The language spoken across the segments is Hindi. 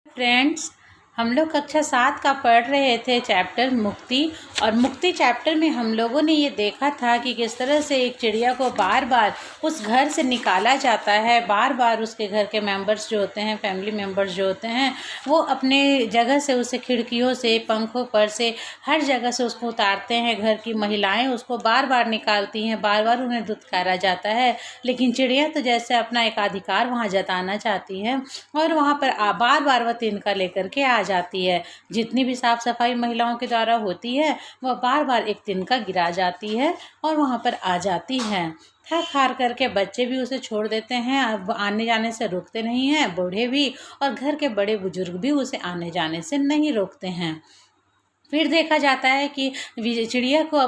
फ्रेंड्स, हम लोग कक्षा 7 का पढ़ रहे थे चैप्टर मुक्ति। और मुक्ति चैप्टर में हम लोगों ने ये देखा था कि किस तरह से एक चिड़िया को बार बार उस घर से निकाला जाता है। बार बार उसके घर के मेंबर्स जो होते हैं, फैमिली मेंबर्स जो होते हैं, वो अपने जगह से उसे खिड़कियों से, पंखों पर से, हर जगह से उसको उतारते हैं। घर की महिलाएं उसको बार बार निकालती हैं, बार बार उन्हें धुतकारा जाता है। लेकिन चिड़िया तो जैसे अपना एकाधिकार वहाँ जताना चाहती है और वहाँ पर बार बार वह तिनका लेकर के आ जाती है। जितनी भी साफ सफाई महिलाओं के द्वारा होती है, वह बार बार एक तिनका गिरा जाती है और वहाँ पर आ जाती है। थक हार करके बच्चे भी उसे छोड़ देते हैं, अब आने जाने से रोकते नहीं हैं, बूढ़े भी और घर के बड़े बुजुर्ग भी उसे आने जाने से नहीं रोकते हैं। फिर देखा जाता है कि चिड़िया को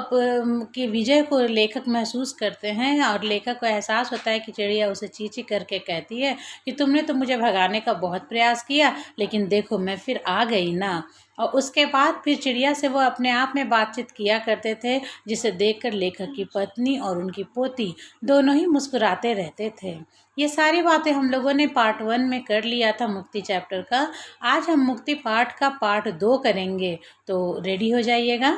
कि विजय को लेखक महसूस करते हैं और लेखक को एहसास होता है कि चिड़िया उसे चींची करके कहती है कि तुमने तो मुझे भगाने का बहुत प्रयास किया, लेकिन देखो मैं फिर आ गई ना। और उसके बाद फिर चिड़िया से वो अपने आप में बातचीत किया करते थे, जिसे देखकर लेखक की पत्नी और उनकी पोती दोनों ही मुस्कुराते रहते थे। ये सारी बातें हम लोगों ने पार्ट 1 में कर लिया था मुक्ति चैप्टर का। आज हम मुक्ति पाठ का पार्ट 2 करेंगे, तो रेडी हो जाइएगा।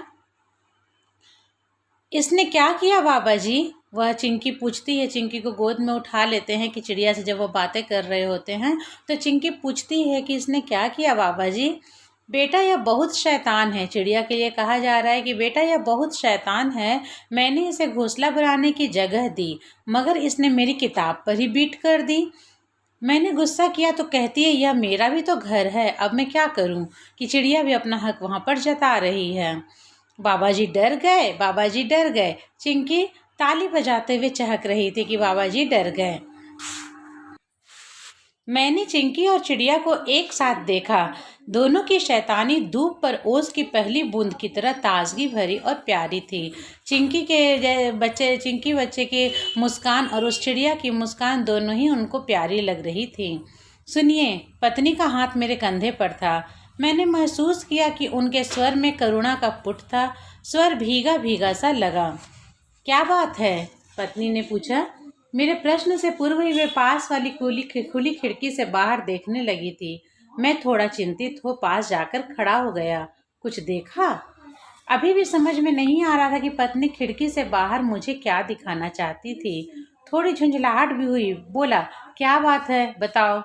इसने क्या किया बाबा जी? वह चिंकी पूछती है। चिंकी को गोद में उठा लेते हैं कि चिड़िया से जब वो बातें कर रहे होते हैं, तो चिंकी पूछती है कि इसने क्या किया बाबा जी? बेटा यह बहुत शैतान है। चिड़िया के लिए कहा जा रहा है कि बेटा यह बहुत शैतान है। मैंने इसे घोंसला बनाने की जगह दी, मगर इसने मेरी किताब पर ही बीट कर दी। मैंने गुस्सा किया तो कहती है यह मेरा भी तो घर है, अब मैं क्या करूं? कि चिड़िया भी अपना हक वहां पर जता रही है। बाबा जी डर गए, बाबा जी डर गए। चिंकी ताली बजाते हुए चहक रही थी कि बाबा जी डर गए। मैंने चिंकी और चिड़िया को एक साथ देखा। दोनों की शैतानी धूप पर ओस की पहली बूंद की तरह ताजगी भरी और प्यारी थी। चिंकी बच्चे की मुस्कान और उस चिड़िया की मुस्कान दोनों ही उनको प्यारी लग रही थी। सुनिए, पत्नी का हाथ मेरे कंधे पर था। मैंने महसूस किया कि उनके स्वर में करुणा का पुट था। स्वर भीगा भीगा सा लगा। क्या बात है? पत्नी ने पूछा। मेरे प्रश्न से पूर्व ही वे पास वाली खुली खिड़की से बाहर देखने लगी थी। मैं थोड़ा चिंतित हो पास जाकर खड़ा हो गया। कुछ देखा? अभी भी समझ में नहीं आ रहा था कि पत्नी खिड़की से बाहर मुझे क्या दिखाना चाहती थी। थोड़ी झुंझलाहट भी हुई। बोला, क्या बात है, बताओ।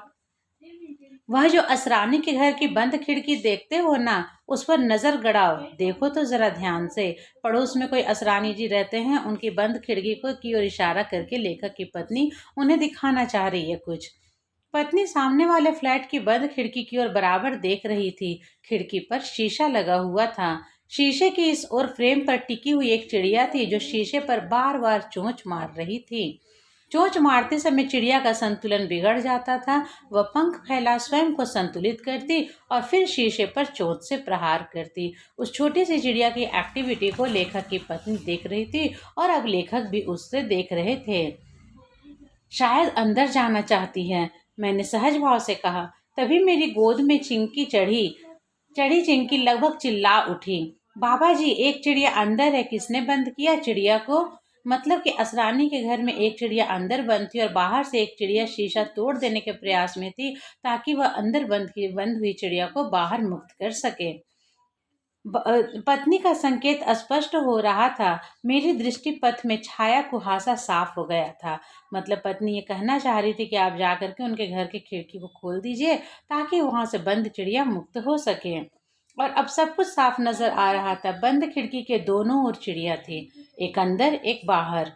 वह जो असरानी के घर की बंद खिड़की देखते हो ना, उस पर नजर गड़ाओ, देखो तो जरा ध्यान से। पड़ोस में कोई असरानी जी रहते हैं। उनकी बंद खिड़की को की ओर इशारा करके लेखक की पत्नी उन्हें दिखाना चाह रही है कुछ। पत्नी सामने वाले फ्लैट की बंद खिड़की की ओर बराबर देख रही थी। खिड़की पर शीशा लगा हुआ था। शीशे की इस ओर फ्रेम पर टिकी हुई एक चिड़िया थी जो शीशे पर बार बार चोंच मार रही थी। चोंच मारते समय चिड़िया का संतुलन बिगड़ जाता था। वह पंख फैला स्वयं को संतुलित करती और फिर शीशे पर चोंच से प्रहार करती। उस छोटी सी चिड़िया की एक्टिविटी को लेखक की पत्नी देख रही थी और अब लेखक भी उससे देख रहे थे। शायद अंदर जाना चाहती है, मैंने सहज भाव से कहा। तभी मेरी गोद में चिंकी चढ़ी। चिंकी लगभग चिल्ला उठी। बाबा जी, एक चिड़िया अंदर है। किसने बंद किया चिड़िया को? मतलब कि असरानी के घर में एक चिड़िया अंदर बंद थी और बाहर से एक चिड़िया शीशा तोड़ देने के प्रयास में थी ताकि वह अंदर बंद हुई चिड़िया को बाहर मुक्त कर सके। पत्नी का संकेत स्पष्ट हो रहा था। मेरी दृष्टि पथ में छाया कुहासा साफ हो गया था। मतलब पत्नी ये कहना चाह रही थी कि आप जाकर के उनके घर की खिड़की को खोल दीजिए ताकि वहां से बंद चिड़िया मुक्त हो सके। और अब सब कुछ साफ नजर आ रहा था। बंद खिड़की के दोनों ओर चिड़िया थी, एक अंदर एक बाहर।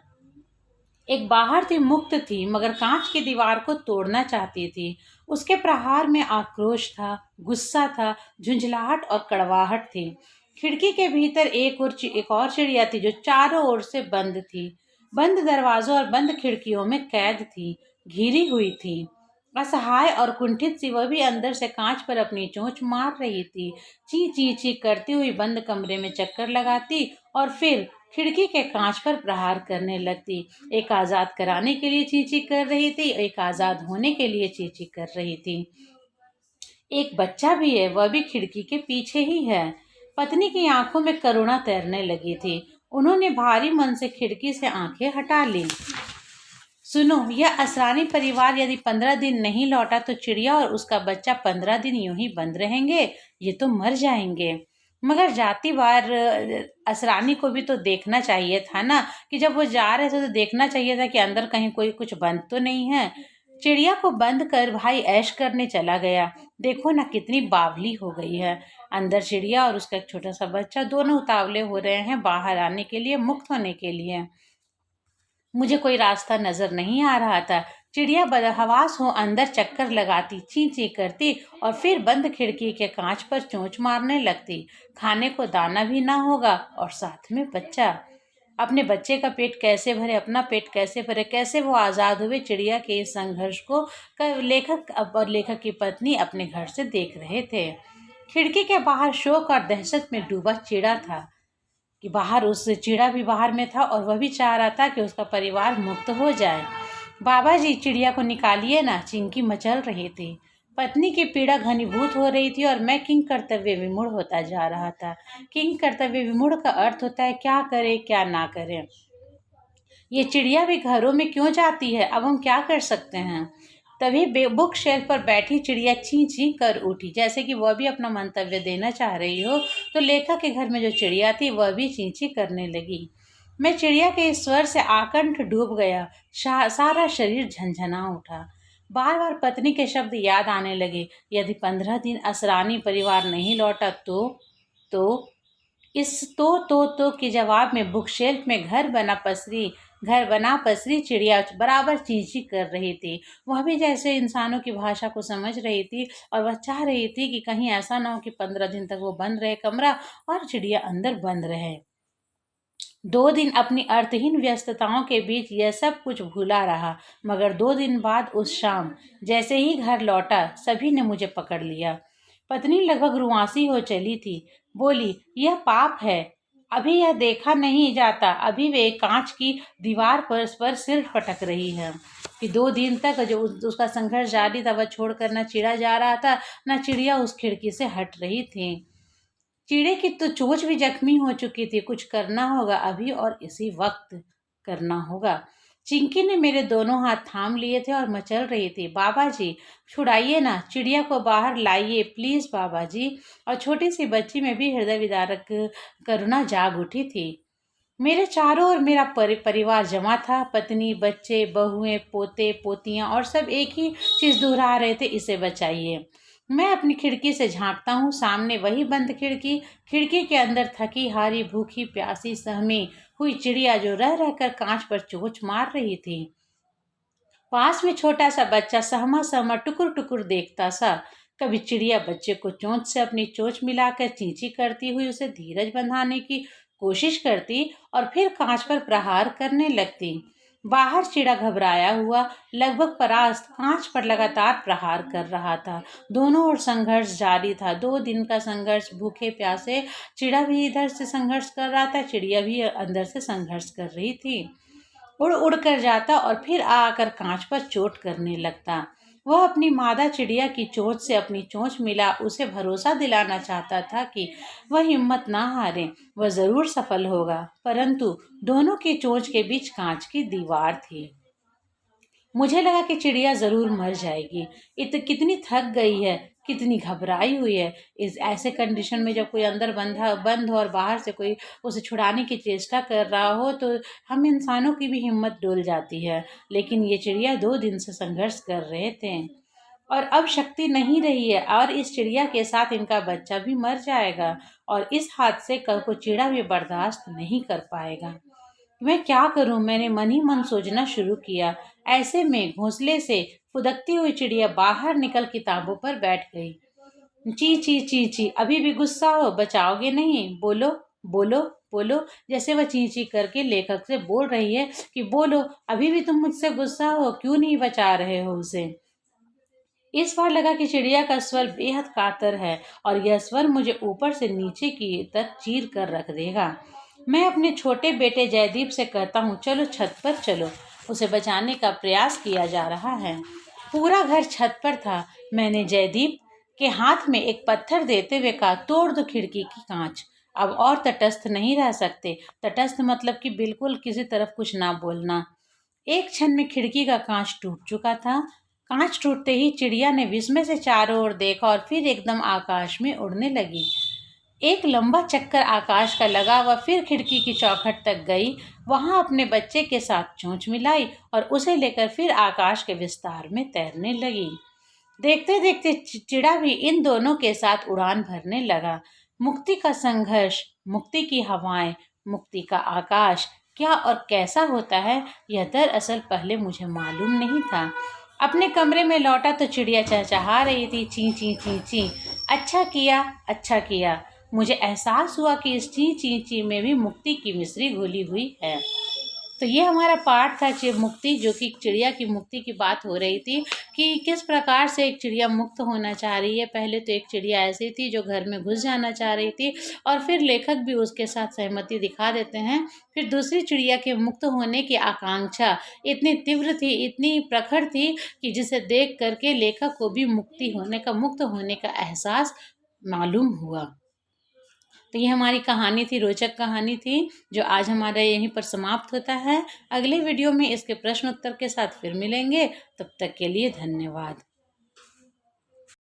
एक बाहर थी, मुक्त थी, मगर कांच की दीवार को तोड़ना चाहती थी। उसके प्रहार में आक्रोश था, गुस्सा था, झुंझलाहट और कड़वाहट थी। खिड़की के भीतर एक और चिड़िया थी जो चारों ओर से बंद थी। बंद दरवाजों और बंद खिड़कियों में कैद थी, घिरी हुई थी। असहाय और कुंठित सी वह भी अंदर से कांच पर अपनी चोंच मार रही थी। ची ची ची करती हुई बंद कमरे में चक्कर लगाती और फिर खिड़की के कांच पर प्रहार करने लगती। एक आजाद कराने के लिए चींची कर रही थी, एक आजाद होने के लिए चींची कर रही थी। एक बच्चा भी है, वह भी खिड़की के पीछे ही है। पत्नी की आंखों में करुणा तैरने लगी थी। उन्होंने भारी मन से खिड़की से आंखें हटा ली। सुनो, यह असरानी परिवार यदि 15 दिन नहीं लौटा तो चिड़िया और उसका बच्चा 15 दिन यूं ही बंद रहेंगे। ये तो मर जाएंगे। मगर जाती बार असरानी को भी तो देखना चाहिए था ना, कि जब वो जा रहे थे तो देखना चाहिए था कि अंदर कहीं कोई कुछ बंद तो नहीं है। चिड़िया को बंद कर भाई ऐश करने चला गया। देखो ना कितनी बावली हो गई है। अंदर चिड़िया और उसका एक छोटा सा बच्चा दोनों उतावले हो रहे हैं बाहर आने के लिए, मुक्त होने के लिए। मुझे कोई रास्ता नजर नहीं आ रहा था। चिड़िया बदहवास हो अंदर चक्कर लगाती, ची ची करती और फिर बंद खिड़की के कांच पर चोंच मारने लगती। खाने को दाना भी ना होगा और साथ में बच्चा। अपने बच्चे का पेट कैसे भरे, अपना पेट कैसे भरे, कैसे वो आज़ाद हुए, चिड़िया के इस संघर्ष को लेखक और लेखक की पत्नी अपने घर से देख रहे थे। खिड़की के बाहर शोक और दहशत में डूबा चिड़ा था कि बाहर उस चिड़ा भी बाहर में था और वह भी चाह रहा था कि उसका परिवार मुक्त हो जाए। बाबा जी चिड़िया को निकालिए ना, चिंकी मचल रही थी। पत्नी की पीड़ा घनीभूत हो रही थी और मैं किंग कर्तव्य विमूढ़ होता जा रहा था। किंग कर्तव्य विमूढ़ का अर्थ होता है क्या करे क्या ना करे। ये चिड़िया भी घरों में क्यों जाती है, अब हम क्या कर सकते हैं। तभी बुक शेल्फ पर बैठी चिड़िया ची ची कर उठी, जैसे कि वह भी अपना मंतव्य देना चाह रही हो। तो लेखक के घर में जो चिड़िया थी वह भी ची ची करने लगी। मैं चिड़िया के इस स्वर से आकंठ डूब गया। सारा शरीर झंझना उठा। बार बार पत्नी के शब्द याद आने लगे। यदि 15 दिन असरानी परिवार नहीं लौटा तो इस तो के जवाब में बुकशेल्फ में घर बना पसरी चिड़िया बराबर चींची कर रही थी। वह भी जैसे इंसानों की भाषा को समझ रही थी और वह चाह रही थी कि कहीं ऐसा ना हो कि 15 दिन तक वो बंद रहे कमरा और चिड़िया अंदर बंद रहे। 2 दिन अपनी अर्थहीन व्यस्तताओं के बीच यह सब कुछ भूला रहा। मगर 2 दिन बाद उस शाम जैसे ही घर लौटा सभी ने मुझे पकड़ लिया। पत्नी लगभग रुआंसी हो चली थी। बोली, यह पाप है, अभी यह देखा नहीं जाता। अभी वे कांच की दीवार पर सिर पटक रही है कि 2 दिन तक जो उसका संघर्ष जारी था वह छोड़कर न चिड़ा जा रहा था न चिड़िया उस खिड़की से हट रही थी। चिड़े की तो चोंच भी जख्मी हो चुकी थी। कुछ करना होगा अभी और इसी वक्त करना होगा। चिंकी ने मेरे दोनों हाथ थाम लिए थे और मचल रही थी, बाबा जी छुड़ाइए ना, चिड़िया को बाहर लाइए प्लीज बाबा जी। और छोटी सी बच्ची में भी हृदय विदारक करुणा जाग उठी थी। मेरे चारों ओर मेरा परिवार जमा था। पत्नी, बच्चे, बहुएं, पोते पोतियां और सब एक ही चीज दोहरा रहे थे, इसे बचाइए। मैं अपनी खिड़की से झांकता हूँ, सामने वही बंद खिड़की। खिड़की के अंदर थकी हारी भूखी प्यासी सहमी हुई चिड़िया जो रह रहकर कांच पर चोंच मार रही थी। पास में छोटा सा बच्चा सहमा सहमा टुकुर टुकुर देखता सा। कभी चिड़िया बच्चे को चोंच से अपनी चोंच मिलाकर चींची करती हुई उसे धीरज बंधाने की कोशिश करती और फिर कांच पर प्रहार करने लगती। बाहर चिड़ा घबराया हुआ लगभग परास्त कांच पर लगातार प्रहार कर रहा था। दोनों ओर संघर्ष जारी था। 2 दिन का संघर्ष, भूखे प्यासे। चिड़ा भी इधर से संघर्ष कर रहा था, चिड़िया भी अंदर से संघर्ष कर रही थी। उड़ उड़ कर जाता और फिर आकर कांच पर चोट करने लगता। वह अपनी मादा चिड़िया की चोंच से अपनी चोंच मिला उसे भरोसा दिलाना चाहता था कि वह हिम्मत ना हारे, वह जरूर सफल होगा। परंतु दोनों की चोंच के बीच कांच की दीवार थी। मुझे लगा कि चिड़िया जरूर मर जाएगी। कितनी थक गई है, कितनी घबराई हुई है। इस ऐसे कंडीशन में जब कोई अंदर बंद हो और बाहर से कोई उसे छुड़ाने की चेष्टा कर रहा हो तो हम इंसानों की भी हिम्मत डोल जाती है। लेकिन ये चिड़िया 2 दिन से संघर्ष कर रहे थे और अब शक्ति नहीं रही है और इस चिड़िया के साथ इनका बच्चा भी मर जाएगा और इस हादसे को चिड़ा भी बर्दाश्त नहीं कर पाएगा। मैं क्या करूं, मैंने मन ही मन सोचना शुरू किया। ऐसे में घोंसले से फुदकती हुई चिड़िया बाहर निकल किताबों पर बैठ गई। ची ची ची ची, अभी भी गुस्सा हो, बचाओगे नहीं, बोलो बोलो बोलो। जैसे वह ची ची करके लेखक से बोल रही है कि बोलो, अभी भी तुम मुझसे गुस्सा हो, क्यों नहीं बचा रहे हो उसे। इस बार लगा कि चिड़िया का स्वर बेहद कातर है और यह स्वर मुझे ऊपर से नीचे की तक चीर कर रख देगा। मैं अपने छोटे बेटे जयदीप से कहता हूँ, चलो छत पर चलो, उसे बचाने का प्रयास किया जा रहा है। पूरा घर छत पर था। मैंने जयदीप के हाथ में एक पत्थर देते हुए कहा, तोड़ दो खिड़की की कांच, अब और तटस्थ नहीं रह सकते। तटस्थ मतलब कि बिल्कुल किसी तरफ कुछ ना बोलना। एक क्षण में खिड़की का कांच टूट चुका था। कांच टूटते ही चिड़िया ने विस्मय से चारों ओर देखा और फिर एकदम आकाश में उड़ने लगी। एक लंबा चक्कर आकाश का लगा, वह फिर खिड़की की चौखट तक गई, वहां अपने बच्चे के साथ चोंच मिलाई और उसे लेकर फिर आकाश के विस्तार में तैरने लगी। देखते देखते चिड़ा भी इन दोनों के साथ उड़ान भरने लगा। मुक्ति का संघर्ष, मुक्ति की हवाएं, मुक्ति का आकाश क्या और कैसा होता है, यह दरअसल पहले मुझे मालूम नहीं था। अपने कमरे में लौटा तो चिड़िया चहचहा रही थी, ची ची ची ची। अच्छा किया, अच्छा किया। मुझे एहसास हुआ कि इस ची ची ची में भी मुक्ति की मिश्री घुली हुई है। तो ये हमारा पाठ था मुक्ति, जो कि चिड़िया की मुक्ति की बात हो रही थी कि किस प्रकार से एक चिड़िया मुक्त होना चाह रही है। पहले तो एक चिड़िया ऐसी थी जो घर में घुस जाना चाह रही थी और फिर लेखक भी उसके साथ सहमति दिखा देते हैं। फिर दूसरी चिड़िया के मुक्त होने की आकांक्षा इतनी तीव्र थी, इतनी प्रखर थी कि जिसे देख करके लेखक को भी मुक्त होने का एहसास मालूम हुआ। तो ये हमारी कहानी थी, रोचक कहानी थी, जो आज हमारा यहीं पर समाप्त होता है। अगले वीडियो में इसके प्रश्न उत्तर के साथ फिर मिलेंगे। तब तक के लिए धन्यवाद।